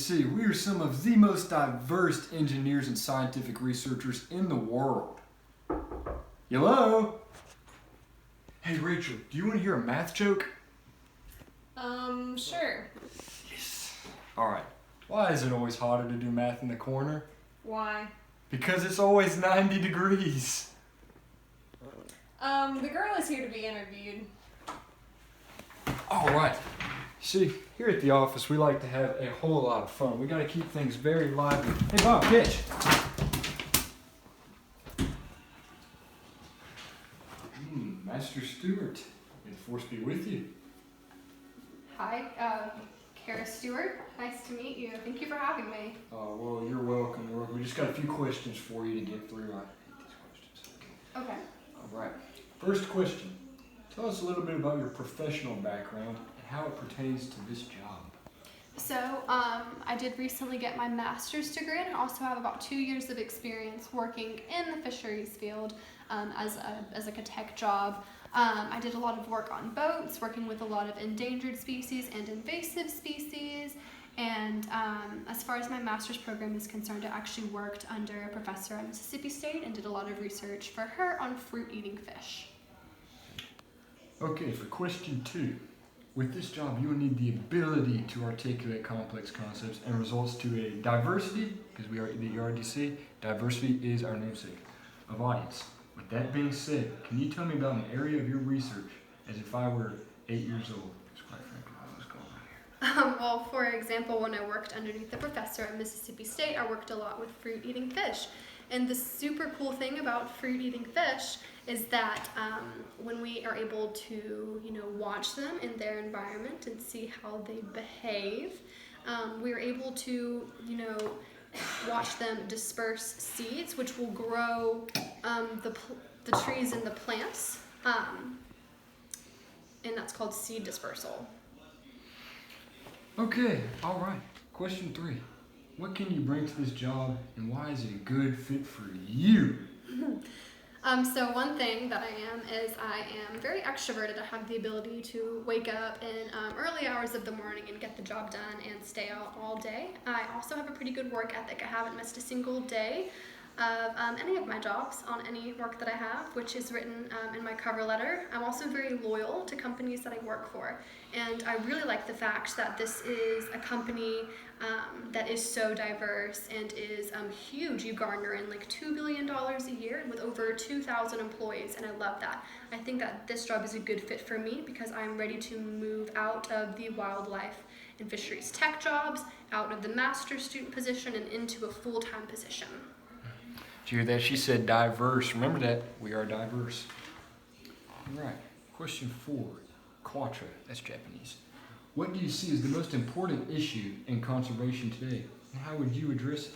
ADC, we are some of the most diverse engineers and scientific researchers in the world. Hello? Hey Rachel, do you want to hear a math joke? Sure. Yes. Alright, why is it always hotter to do math in the corner? Why? Because it's always 90 degrees. The girl is here to be interviewed. Alright. See, here at the office, we like to have a whole lot of fun. We gotta keep things very lively. Hey Bob, pitch! Master Stewart, may the force be with you. Hi, Kara Stewart. Nice to meet you. Thank you for having me. Oh, well, you're welcome. We just got a few questions for you to get through. I hate these questions. Okay. All right. First question. Tell us a little bit about your professional background and how it pertains to this job. So, I did recently get my master's degree, and I also have about 2 years of experience working in the fisheries field as like a tech job. I did a lot of work on boats, working with a lot of endangered species and invasive species. And as far as my master's program is concerned, I actually worked under a professor at Mississippi State and did a lot of research for her on fruit-eating fish. Okay, for question 2. With this job, you will need the ability to articulate complex concepts and results to a diversity, because we are the ERDC, diversity is our namesake, of audience. With that being said, can you tell me about an area of your research as if I were 8 years old? Because quite frankly, what's going on here? Well, for example, when I worked underneath the professor at Mississippi State, I worked a lot with fruit-eating fish. And the super cool thing about fruit-eating fish is that when we are able to, watch them in their environment and see how they behave, we are able to, watch them disperse seeds, which will grow the trees and the plants, and that's called seed dispersal. Okay, all right. Question 3. What can you bring to this job, and why is it a good fit for you? So one thing that I am very extroverted. I have the ability to wake up in early hours of the morning and get the job done and stay out all day. I also have a pretty good work ethic. I haven't missed a single day of any of my jobs on any work that I have, which is written in my cover letter. I'm also very loyal to companies that I work for, and I really like the fact that this is a company that is so diverse and is huge. You garner in like $2 billion a year with over 2,000 employees, and I love that. I think that this job is a good fit for me because I'm ready to move out of the wildlife and fisheries tech jobs, out of the master's student position, and into a full-time position. Did you hear that? She said diverse. Remember that. We are diverse. All right. Question 4. Quattro. That's Japanese. What do you see as the most important issue in conservation today, and how would you address it?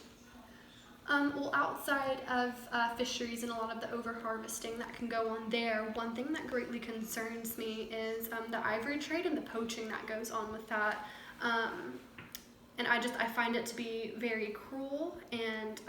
Well, outside of fisheries and a lot of the overharvesting that can go on there, one thing that greatly concerns me is the ivory trade and the poaching that goes on with that. And I find it to be very cruel, and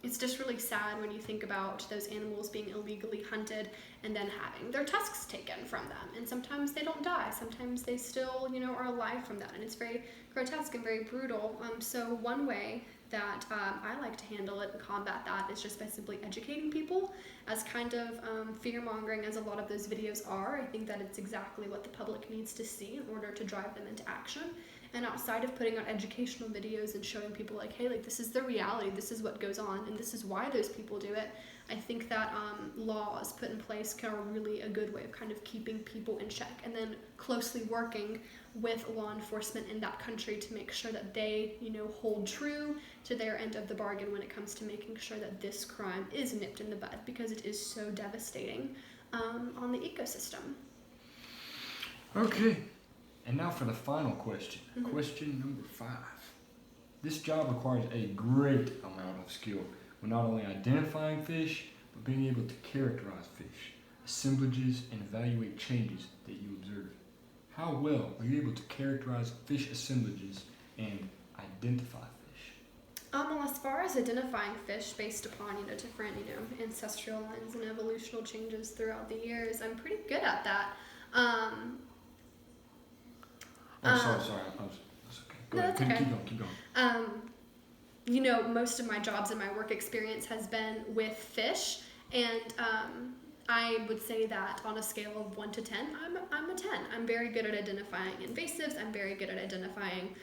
it's just really sad when you think about those animals being illegally hunted and then having their tusks taken from them. And sometimes they don't die. Sometimes they still, are alive from that. And it's very grotesque and very brutal. So one way that I like to handle it and combat that is just by simply educating people, as kind of fear-mongering as a lot of those videos are. I think that it's exactly what the public needs to see in order to drive them into action. And outside of putting out educational videos and showing people like, hey, like this is the reality, this is what goes on, and this is why those people do it, I think that laws put in place are really a good way of kind of keeping people in check, and then closely working with law enforcement in that country to make sure that they, hold true to their end of the bargain when it comes to making sure that this crime is nipped in the bud, because it is so devastating on the ecosystem. Okay. And now for the final question. Question number 5. This job requires a great amount of skill when not only identifying fish, but being able to characterize fish, assemblages, and evaluate changes that you observe. How well are you able to characterize fish assemblages and identify fish? Well, as far as identifying fish based upon, different, ancestral lines and evolutional changes throughout the years, I'm pretty good at that. Sorry. That's okay. Go No, ahead. that's okay. Keep going. You know, most of my jobs and my work experience has been with fish, and I would say that on a scale of 1 to 10, I'm a 10. I'm very good at identifying invasives. I'm very good at identifying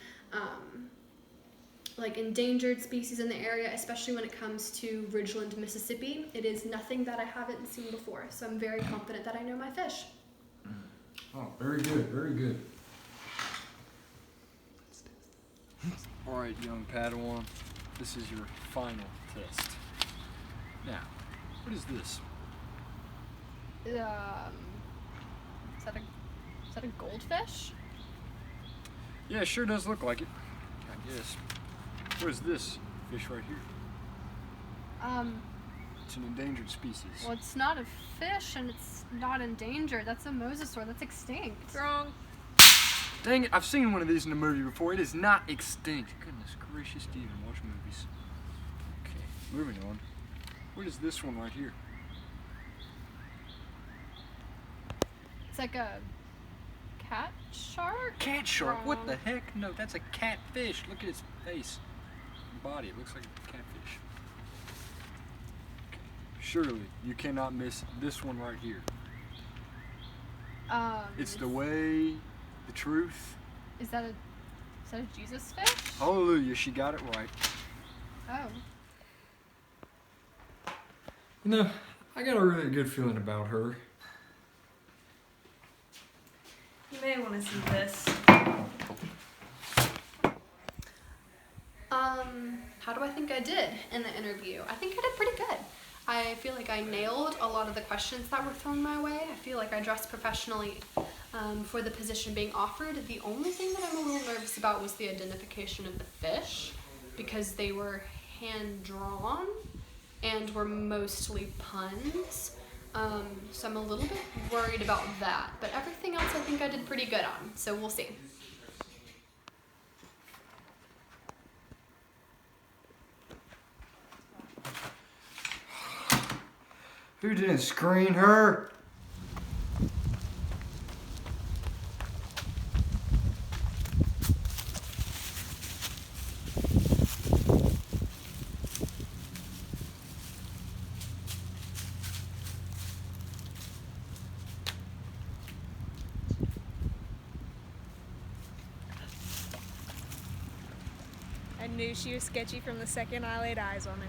like endangered species in the area, especially when it comes to Ridgeland, Mississippi. It is nothing that I haven't seen before, so I'm very confident that I know my fish. Oh, very good, very good. All right, young Padawan, this is your final test. Now, what is this? Is that a goldfish? Yeah, it sure does look like it, I guess. What is this fish right here? It's an endangered species. Well, it's not a fish and it's not endangered. That's a mosasaur. That's extinct. Wrong. Dang it, I've seen one of these in a movie before. It is not extinct. Goodness gracious, do you even watch movies? Okay, moving on. What is this one right here? It's like a cat shark? Cat shark? What Wrong. the heck? No, that's a catfish. Look at its face and body. It looks like a catfish. Okay. Surely you cannot miss this one right here. It's the way, the truth. Is that a Jesus fish? Hallelujah, she got it right. Oh. You know, I got a really good feeling about her. You may want to see this. How do I think I did in the interview? I think I did pretty good. I feel like I nailed a lot of the questions that were thrown my way. I feel like I dressed professionally for the position being offered. The only thing that I'm a little nervous about was the identification of the fish, because they were hand-drawn and were mostly puns. So I'm a little bit worried about that, but everything else I think I did pretty good on, so we'll see. Who didn't screen her? I knew she was sketchy from the second I laid eyes on her.